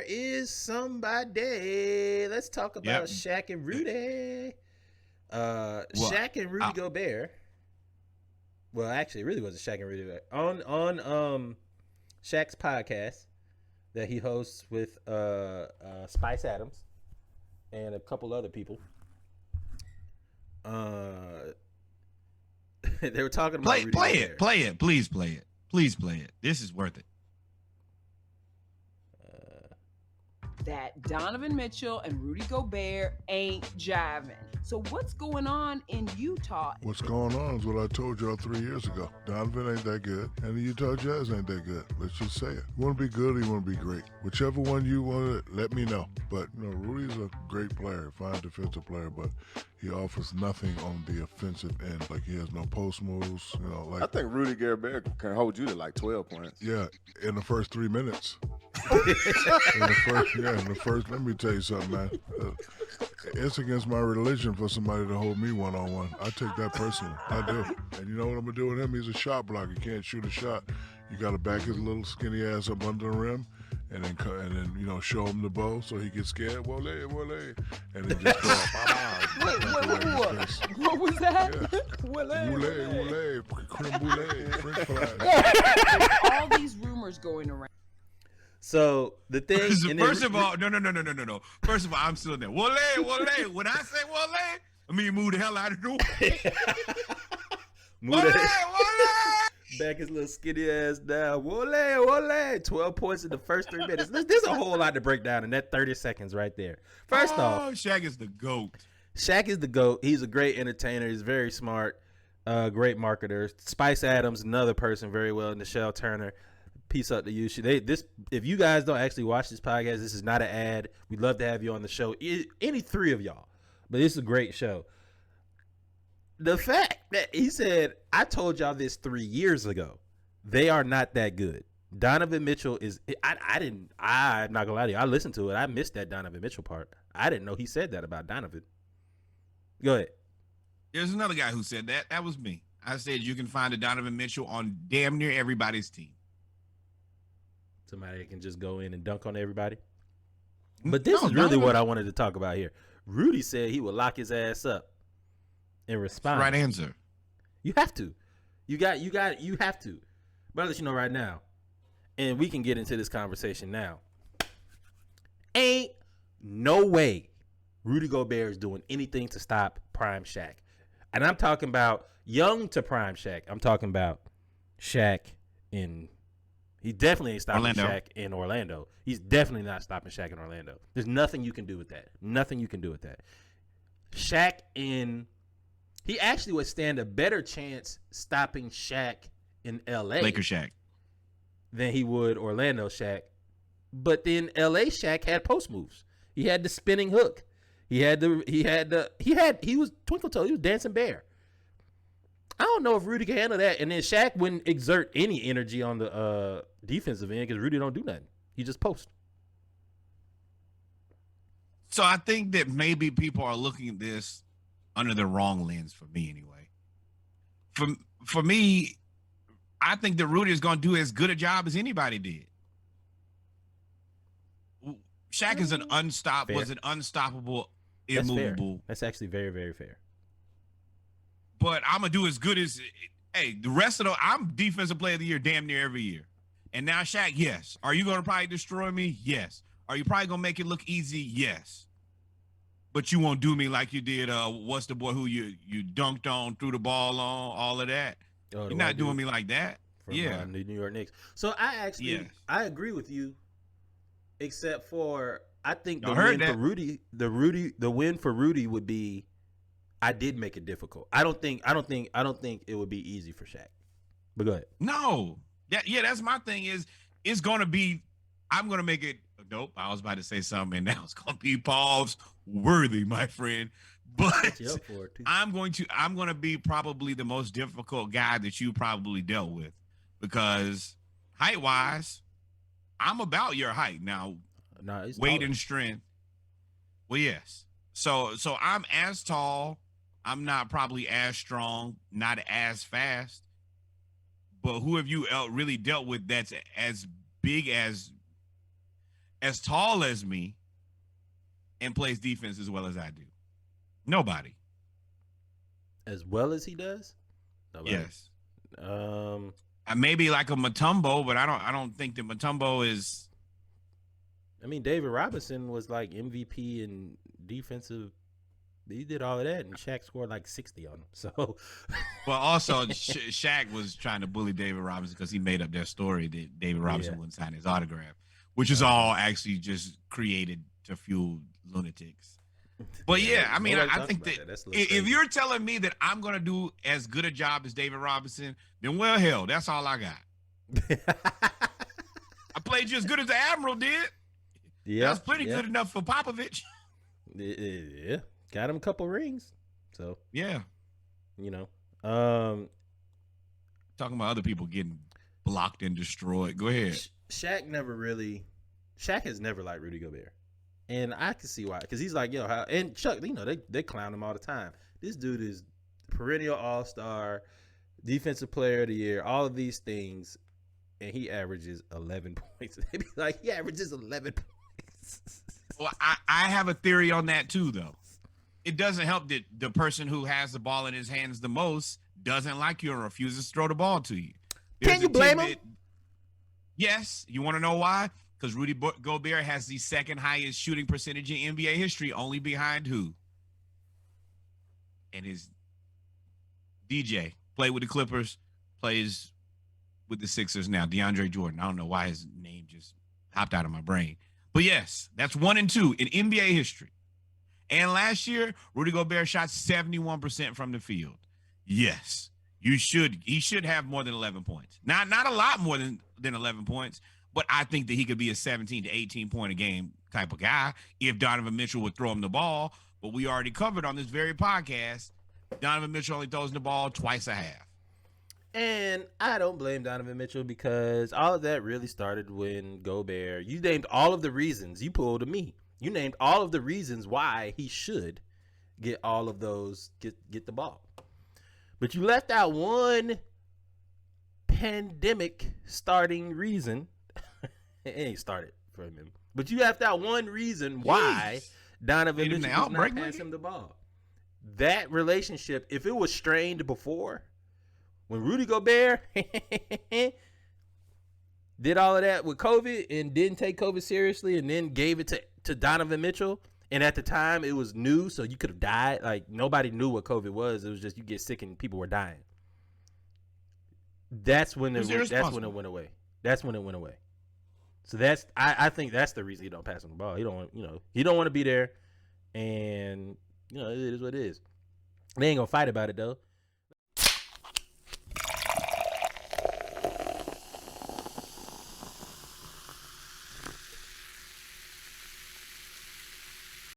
is somebody. Let's talk about Shaq and Rudy. Shaq and Rudy Gobert. Well, actually, it really wasn't Shaq and Rudy Gobert. On Shaq's podcast that he hosts with Spice Adams and a couple other people. They were talking about play it, please play it. This is worth it. That Donovan Mitchell and Rudy Gobert ain't jiving. So what's going on in Utah? What's going on is what I told y'all 3 years ago. Donovan ain't that good, and the Utah Jazz ain't that good. Let's just say it. You want to be good or you want to be great. Whichever one you want to, let me know. But, Rudy's a great player, fine defensive player, but he offers nothing on the offensive end. Like, he has no post moves, I think Rudy Gobert can hold you to like 12 points. Yeah, in the first 3 minutes. in the first, let me tell you something, man. It's against my religion for somebody to hold me one-on-one. I take that personally. I do. And you know what I'm going to do with him? He's a shot blocker. He can't shoot a shot. You got to back his little skinny ass up under the rim and then show him the bow so he gets scared. Wole. And then just go up. What was that? Yeah. Wole. Creme brulee. French fries. There's all these rumors going around. So the thing. First of all, no. First of all, I'm still there. Wole. When I say Wole, I mean move the hell out of the way. Wole. Back his little skinny ass down. Wole. 12 points in the first 3 minutes. There's a whole lot to break down in that 30 seconds right there. First off, Shaq is the GOAT. Shaq is the GOAT. He's a great entertainer. He's very smart, great marketer. Spice Adams, another person very well. Nichelle Turner. Peace out to you. If you guys don't actually watch this podcast, this is not an ad. We'd love to have you on the show. Any three of y'all. But it's a great show. The fact that he said, I told y'all this 3 years ago. They are not that good. Donovan Mitchell is I'm not gonna lie to you. I listened to it. I missed that Donovan Mitchell part. I didn't know he said that about Donovan. Go ahead. There's another guy who said that. That was me. I said you can find a Donovan Mitchell on damn near everybody's team. Somebody that can just go in and dunk on everybody. But this is really what I wanted to talk about here. Rudy said he would lock his ass up and respond. Right answer. You have to. You have to. But I'll let you know right now. And we can get into this conversation now. Ain't no way Rudy Gobert is doing anything to stop prime Shaq. And I'm talking about young to prime Shaq. I'm talking about Shaq in... He definitely ain't stopping Shaq in Orlando. He's definitely not stopping Shaq in Orlando. There's nothing you can do with that. Nothing you can do with that. Shaq he actually would stand a better chance stopping Shaq in L.A. Laker Shaq. Than he would Orlando Shaq. But then L.A. Shaq had post moves. He had the spinning hook. He was twinkle toe. He was dancing bear. I don't know if Rudy can handle that. And then Shaq wouldn't exert any energy on the defensive end because Rudy don't do nothing. He just posts. So I think that maybe people are looking at this under the wrong lens for me anyway. For me, I think that Rudy is going to do as good a job as anybody did. Shaq is was an unstoppable, immovable. That's actually very, very fair. But I'm going to do as good as, the rest of I'm defensive player of the year damn near every year. And now Shaq, yes. Are you going to probably destroy me? Yes. Are you probably going to make it look easy? Yes. But you won't do me like you did, what's the boy who you dunked on, threw the ball on, all of that. You're not doing me like that. From the New York Knicks. So I agree with you, except for I think the win for Rudy would be, I did make it difficult. I don't think it would be easy for Shaq. But go ahead. No. That's my thing is it's going to be, I'm going to make it dope. I was about to say something and now it's going to be pause worthy, my friend. But I'm going to be probably the most difficult guy that you probably dealt with because height-wise, I'm about your height. Now, weight and strength. Well, yes. So I'm as tall. I'm not probably as strong, not as fast. But who have you really dealt with that's as big as as tall as me and plays defense as well as I do? Nobody. As well as he does? Nobody. Yes. Maybe like a Mutombo, but I don't think that Mutombo is. I mean, David Robinson was like MVP and defensive. He did all of that, and Shaq scored like 60 on him. So, well, also Shaq was trying to bully David Robinson because he made up their story that David Robinson wouldn't sign his autograph, which is all actually just created to fuel lunatics. But yeah, I mean, I think that if you're telling me that I'm going to do as good a job as David Robinson, then well, hell, that's all I got. I played you as good as the Admiral did. Yeah, that's pretty good enough for Popovich. Yeah, got him a couple rings. So yeah, you know, talking about other people getting blocked and destroyed. Go ahead. Shaq has never liked Rudy Gobert. And I can see why, because he's like, yo, how, and Chuck, you know, they clown him all the time. This dude is perennial all-star, defensive player of the year, all of these things, and he averages 11 points. They be like, he averages 11 points. Well, I have a theory on that too, though. It doesn't help that the person who has the ball in his hands the most doesn't like you and refuses to throw the ball to you. Can you blame him? Yes. You want to know why? Because Rudy Gobert has the second highest shooting percentage in NBA history, only behind who? And his DJ played with the Clippers, plays with the Sixers now, DeAndre Jordan. I don't know why his name just hopped out of my brain. But yes, that's 1 and 2 in NBA history. And last year, Rudy Gobert shot 71% from the field. Yes, he should have more than 11 points. Not a lot more than 11 points. But I think that he could be a 17 to 18 point a game type of guy if Donovan Mitchell would throw him the ball. But we already covered on this very podcast, Donovan Mitchell only throws the ball twice a half. And I don't blame Donovan Mitchell because all of that really started when Gobert, you named all of the reasons, you pulled a me. You named all of the reasons why he should get all of those, get the ball. But you left out one pandemic starting reason. It ain't started for him. But you left out one reason why Donovan Mitchell does not pass him the ball. That relationship, if it was strained before, when Rudy Gobert did all of that with COVID and didn't take COVID seriously and then gave it to Donovan Mitchell, and at the time it was new, so you could have died. Like, nobody knew what COVID was. It was just you get sick and people were dying. That's when it went away. That's when it went away. So I think that's the reason he don't pass him the ball. He don't want to be there, and it is what it is. They ain't gonna fight about it though.